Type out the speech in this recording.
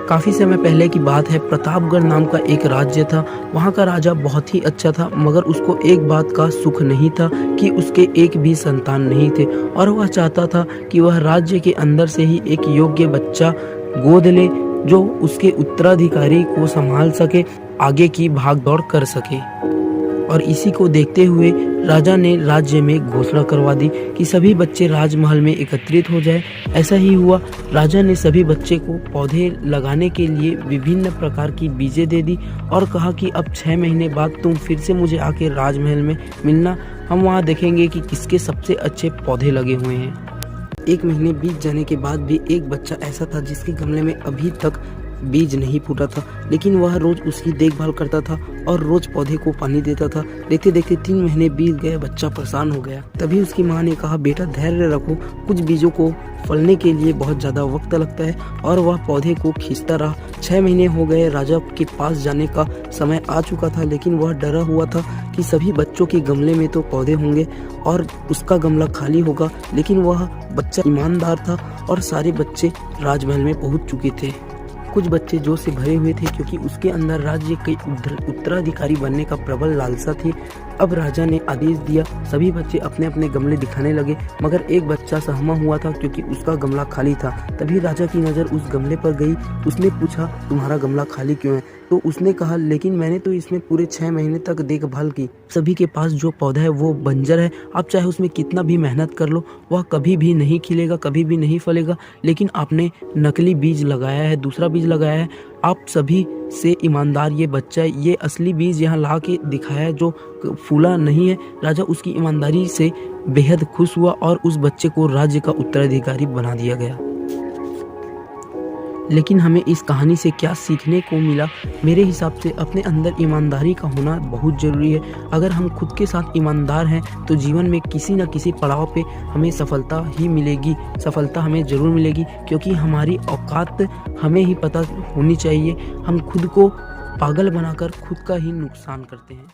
काफ़ी समय पहले की बात है। प्रतापगढ़ नाम का एक राज्य था। वहाँ का राजा बहुत ही अच्छा था, मगर उसको एक बात का सुख नहीं था कि उसके एक भी संतान नहीं थे और वह चाहता था कि वह राज्य के अंदर से ही एक योग्य बच्चा गोद ले, जो उसके उत्तराधिकारी को संभाल सके, आगे की भाग दौड़ कर सके। और इसी को देखते हुए राजा ने राज्य में घोषणा करवा दी कि सभी बच्चे राजमहल में एकत्रित हो जाए। ऐसा ही हुआ। राजा ने सभी बच्चे को पौधे लगाने के लिए विभिन्न प्रकार की बीजें दे दी और कहा कि अब 6 महीने बाद तुम फिर से मुझे आके राजमहल में मिलना। हम वहाँ देखेंगे कि किसके सबसे अच्छे पौधे लगे हुए हैं। 1 महीने बीत जाने के बाद भी एक बच्चा ऐसा था जिसके गमले में अभी तक बीज नहीं फूटा था, लेकिन वह रोज उसकी देखभाल करता था और रोज पौधे को पानी देता था। देखते देखते 3 महीने बीत गए, बच्चा परेशान हो गया। तभी उसकी माँ ने कहा, बेटा धैर्य रखो, कुछ बीजों को फलने के लिए बहुत ज़्यादा वक्त लगता है। और वह पौधे को खींचता रहा। 6 महीने हो गए, राजा के पास जाने का समय आ चुका था, लेकिन वह डरा हुआ था कि सभी बच्चों के गमले में तो पौधे होंगे और उसका गमला खाली होगा। लेकिन वह बच्चा ईमानदार था और सारे बच्चे राजमहल में पहुँच चुके थे। कुछ बच्चे जोश से भरे हुए थे क्योंकि उसके अंदर राज्य के उत्तराधिकारी बनने का प्रबल लालसा थी। अब राजा ने आदेश दिया, सभी बच्चे अपने अपने गमले दिखाने लगे, मगर एक बच्चा सहमा हुआ था क्योंकि उसका गमला खाली था। तभी राजा की नज़र उस गमले पर गई। उसने पूछा, तुम्हारा गमला खाली क्यों है? तो उसने कहा, लेकिन मैंने तो इसमें पूरे 6 महीने तक देखभाल की। सभी के पास जो पौधा है वो बंजर है। आप चाहे उसमें कितना भी मेहनत कर लो, वह कभी भी नहीं खिलेगा, कभी भी नहीं फलेगा। लेकिन आपने नकली बीज लगाया है, दूसरा बीज लगाया है। आप सभी से ईमानदार ये बच्चा है, ये असली बीज यहाँ ला के दिखाया है जो फूला नहीं है। राजा उसकी ईमानदारी से बेहद खुश हुआ और उस बच्चे को राज्य का उत्तराधिकारी बना दिया गया। लेकिन हमें इस कहानी से क्या सीखने को मिला? मेरे हिसाब से अपने अंदर ईमानदारी का होना बहुत ज़रूरी है। अगर हम खुद के साथ ईमानदार हैं तो जीवन में किसी न किसी पड़ाव पे हमें सफलता ही मिलेगी। सफलता हमें ज़रूर मिलेगी, क्योंकि हमारी औकात हमें ही पता होनी चाहिए। हम खुद को पागल बनाकर खुद का ही नुकसान करते हैं।